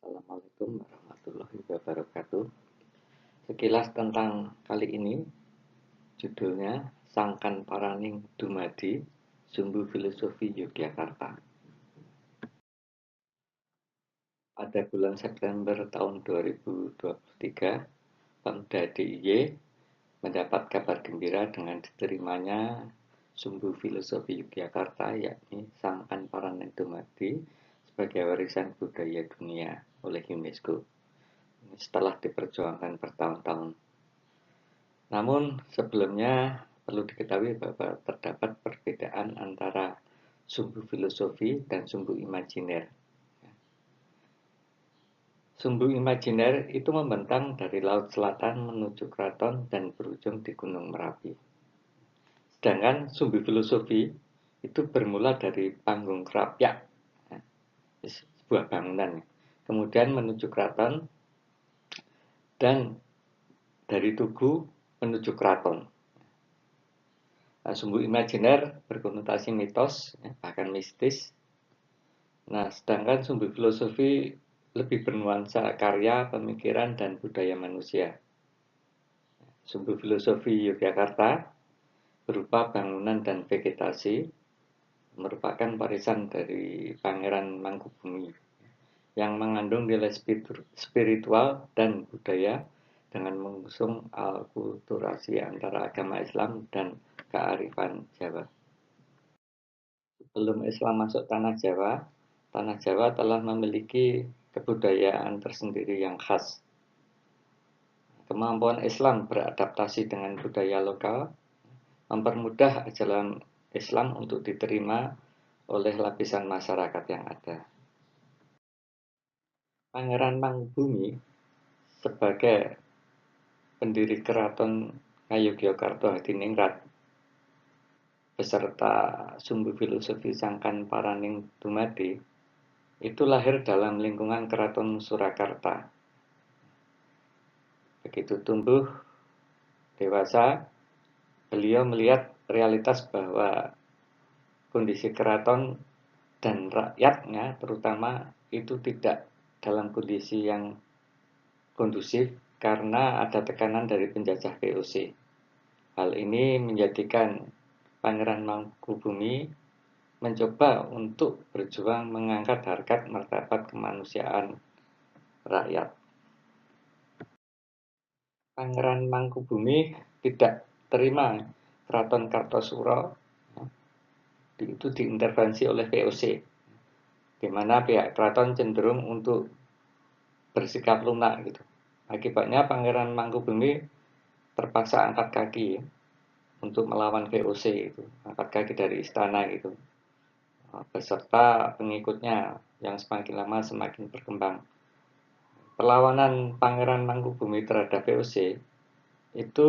Assalamualaikum warahmatullahi wabarakatuh. Sekilas tentang kali ini, judulnya Sangkan Paraning Dumadi, Sumbu Filosofi Yogyakarta. Pada bulan September tahun 2023, Pemda DIY mendapat kabar gembira dengan diterimanya Sumbu Filosofi Yogyakarta, yakni Sangkan Paraning Dumadi, sebagai warisan budaya dunia oleh UNESCO setelah diperjuangkan bertahun-tahun. Namun sebelumnya perlu diketahui bahwa terdapat perbedaan antara sumbu filosofi dan sumbu imajiner. Sumbu imajiner itu membentang dari laut selatan menuju keraton dan berujung di Gunung Merapi. Sedangkan sumbu filosofi itu bermula dari panggung Krapyak, sebuah bangunan, kemudian menuju keraton, dan dari Tugu menuju keraton. Nah, sumbu imajiner berkonotasi mitos, bahkan mistis. Nah, sedangkan sumbu filosofi lebih bernuansa karya, pemikiran, dan budaya manusia. Sumbu filosofi Yogyakarta berupa bangunan dan vegetasi merupakan warisan dari Pangeran Mangkubumi yang mengandung nilai spiritual dan budaya dengan mengusung alkulturasi antara agama Islam dan kearifan Jawa. Sebelum Islam masuk tanah Jawa telah memiliki kebudayaan tersendiri yang khas. Kemampuan Islam beradaptasi dengan budaya lokal mempermudah ajaran Islam untuk diterima oleh lapisan masyarakat yang ada. Pangeran Mangkubumi sebagai pendiri Keraton Ngayogyakarta Hadiningrat beserta sumbu filosofi Sangkan Paraning Dumadi itu lahir dalam lingkungan Keraton Surakarta. Begitu tumbuh dewasa, beliau melihat realitas bahwa kondisi keraton dan rakyatnya terutama itu tidak dalam kondisi yang kondusif karena ada tekanan dari penjajah VOC. Hal ini menjadikan Pangeran Mangkubumi mencoba untuk berjuang mengangkat harkat martabat kemanusiaan rakyat. Pangeran Mangkubumi tidak terima Keraton Kartosuro itu diintervensi oleh VOC, di mana pihak keraton cenderung untuk bersikap lunak gitu. Akibatnya Pangeran Mangkubumi terpaksa angkat kaki untuk melawan VOC itu, angkat kaki dari istana gitu, beserta pengikutnya yang semakin lama semakin berkembang. Perlawanan Pangeran Mangkubumi terhadap VOC itu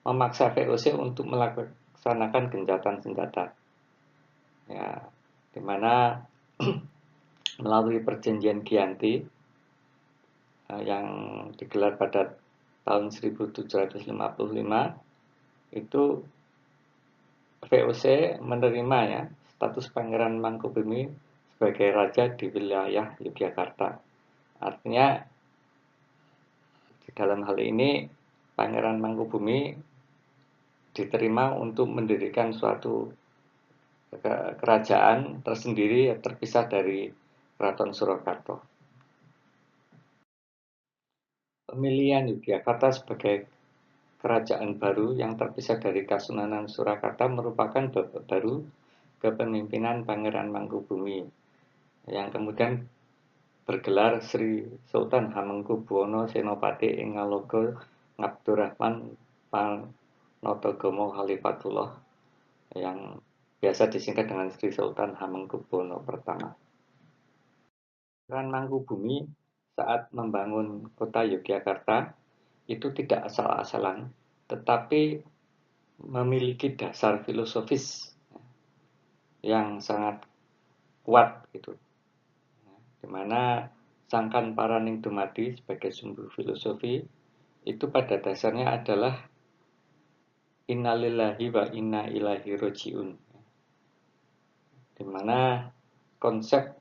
memaksa VOC untuk melaksanakan gencatan senjata, ya, di mana melalui perjanjian Giyanti yang digelar pada tahun 1755 itu VOC menerima ya status Pangeran Mangkubumi sebagai raja di wilayah Yogyakarta. Artinya di dalam hal ini Pangeran Mangkubumi diterima untuk mendirikan suatu kerajaan tersendiri terpisah dari Keraton Surakarta. Pemilihan Yogyakarta sebagai kerajaan baru yang terpisah dari Kasunanan Surakarta merupakan babak baru kepemimpinan Pangeran Mangkubumi yang kemudian bergelar Sri Sultan Hamengkubuwono Senopati ing Ngaloga Ngabdurrahman Panatagomo Khalifatullah yang biasa disingkat dengan Sri Sultan Hamengkubuwono pertama. Pangeran Mangkubumi saat membangun kota Yogyakarta itu tidak asal-asalan, tetapi memiliki dasar filosofis yang sangat kuat gitu. Di mana Sangkan Paraning Dumadi sebagai sumbu filosofi itu pada dasarnya adalah innalillahi wa inna ilaihi rajiun. Di mana konsep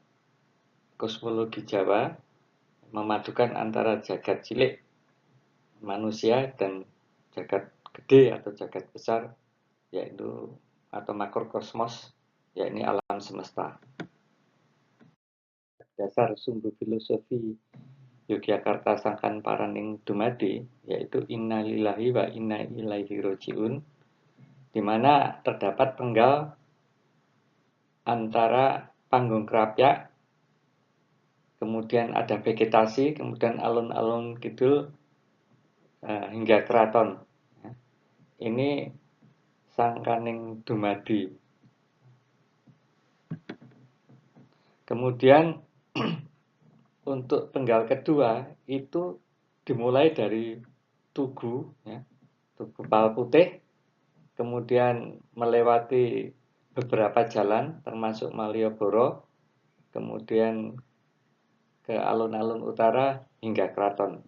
kosmologi Jawa memadukan antara jagat cilik manusia dan jagat gede atau jagat besar, yaitu atau makrokosmos, yakni alam semesta. Dasar sumber filosofi Yogyakarta Sangkan Paraning Dumadi, yaitu innalillahi wa inna ilaihi rojiun, di mana terdapat penggal antara panggung kerapyak, kemudian ada vegetasi, kemudian alun-alun kidul hingga keraton. Ini Sangkaning Dumadi. Kemudian untuk penggal kedua itu dimulai dari Tugu, ya, Tugu Pal Putih, kemudian melewati beberapa jalan termasuk Malioboro, kemudian ke alun-alun utara hingga keraton.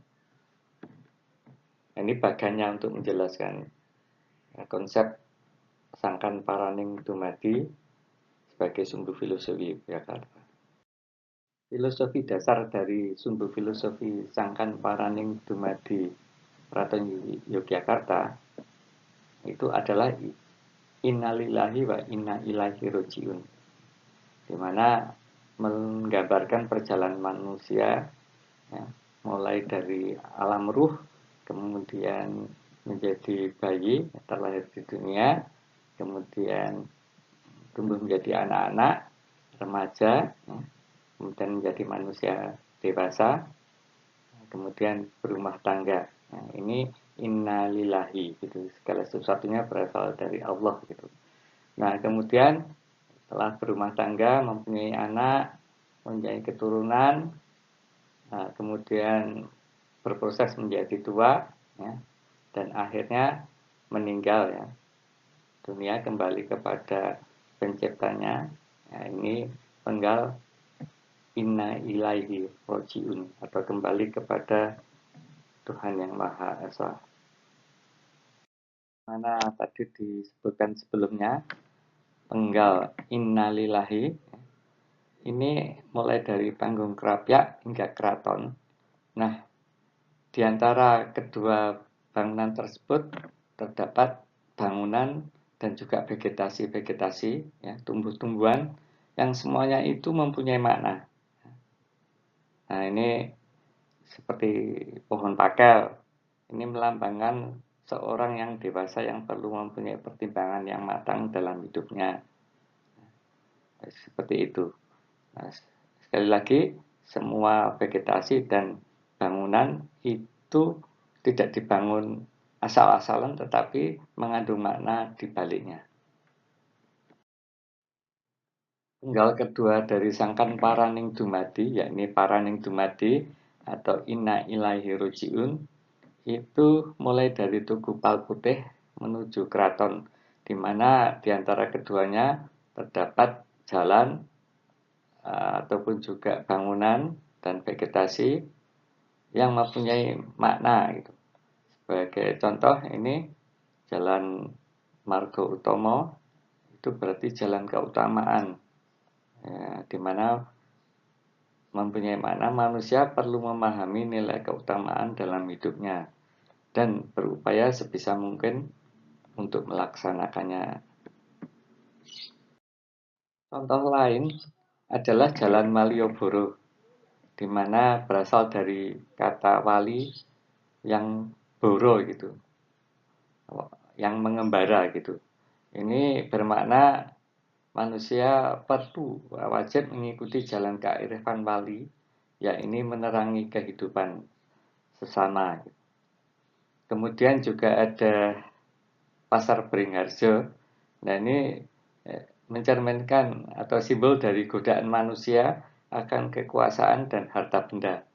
Ini bagiannya untuk menjelaskan konsep Sangkan Paraning Dumadi sebagai sumber filosofi Yogyakarta. Filosofi dasar dari sumber filosofi Sangkan Paraning Dumadi Keraton Yogyakarta itu adalah innalillahi wa inna ilaihi rojiun, di mana menggambarkan perjalanan manusia, ya, mulai dari alam ruh, kemudian menjadi bayi terlahir di dunia, kemudian tumbuh menjadi anak-anak, remaja, ya, kemudian menjadi manusia dewasa, kemudian berumah tangga. Nah, ini innalillahi gitu. Segala sesuatunya berasal dari Allah gitu. Nah, kemudian setelah berumah tangga, mempunyai anak, mempunyai keturunan, nah, kemudian berproses menjadi tua, ya, dan akhirnya meninggal, ya. Dunia kembali kepada penciptanya. Nah, ini penggal inna ilaihi rojiun, atau kembali kepada Tuhan yang Maha Esa. Mana tadi disebutkan sebelumnya, penggal innalillahi ini mulai dari panggung kerapyak hingga keraton. Nah, di antara kedua bangunan tersebut terdapat bangunan dan juga vegetasi-vegetasi, ya, tumbuh-tumbuhan yang semuanya itu mempunyai makna. Nah, ini seperti pohon pakel. Ini melambangkan seorang yang dewasa yang perlu mempunyai pertimbangan yang matang dalam hidupnya. Seperti itu. Nah, sekali lagi, semua vegetasi dan bangunan itu tidak dibangun asal-asalan, tetapi mengandung makna di baliknya. Penggal kedua dari Sangkan Paraning Dumadi, yakni Paraning Dumadi atau Inna Ilaihi Rojiun, itu mulai dari Tugu Pal Putih menuju keraton, di mana di antara keduanya terdapat jalan ataupun juga bangunan dan vegetasi yang mempunyai makna gitu. Sebagai contoh ini Jalan Margo Utomo, itu berarti jalan keutamaan, ya, di mana mempunyai makna manusia perlu memahami nilai keutamaan dalam hidupnya dan berupaya sebisa mungkin untuk melaksanakannya. Contoh lain adalah Jalan Malioboro, di mana berasal dari kata wali yang boro gitu, yang mengembara gitu. Ini bermakna manusia perlu wajib mengikuti jalan kearifan wali, yakni menerangi kehidupan sesama. Kemudian juga ada Pasar Beringharjo. Nah, ini mencerminkan atau simbol dari godaan manusia akan kekuasaan dan harta benda.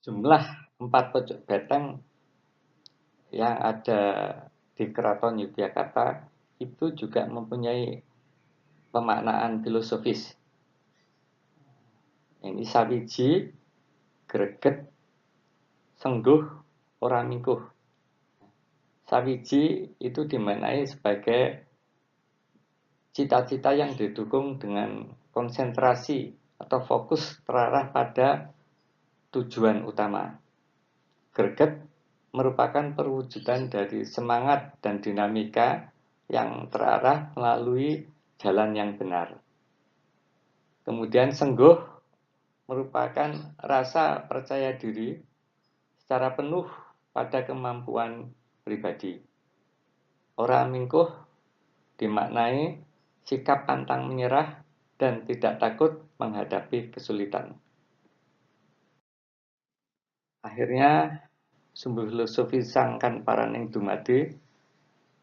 Jumlah 4 pojok beteng yang ada di Keraton Yogyakarta itu juga mempunyai pemaknaan filosofis. Ini sawiji, greget, sengguh, ora mingkuh. Sawiji itu dimaknai sebagai cita-cita yang didukung dengan konsentrasi atau fokus terarah pada tujuan utama. Greget merupakan perwujudan dari semangat dan dinamika yang terarah melalui jalan yang benar. Kemudian sengguh merupakan rasa percaya diri secara penuh pada kemampuan pribadi. Ora mingkuh dimaknai sikap pantang menyerah dan tidak takut menghadapi kesulitan. Akhirnya, sumber filosofi sangkan paraning dumadi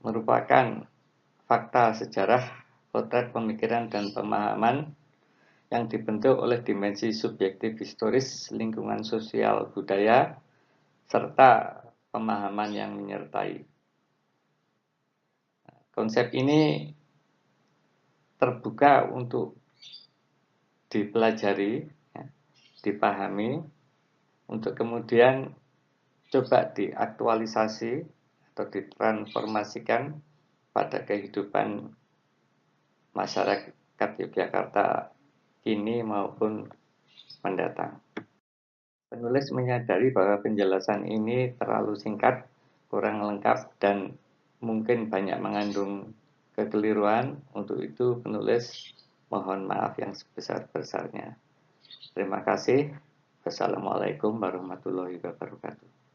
merupakan fakta sejarah, potret pemikiran dan pemahaman yang dibentuk oleh dimensi subjektif historis, lingkungan sosial budaya, serta pemahaman yang menyertai. Konsep ini terbuka untuk dipelajari, ya, dipahami, untuk kemudian coba diaktualisasi atau ditransformasikan pada kehidupan masyarakat Yogyakarta kini maupun mendatang. Penulis menyadari bahwa penjelasan ini terlalu singkat, kurang lengkap, dan mungkin banyak mengandung kekeliruan. Untuk itu penulis mohon maaf yang sebesar-besarnya. Terima kasih. Wassalamualaikum warahmatullahi wabarakatuh.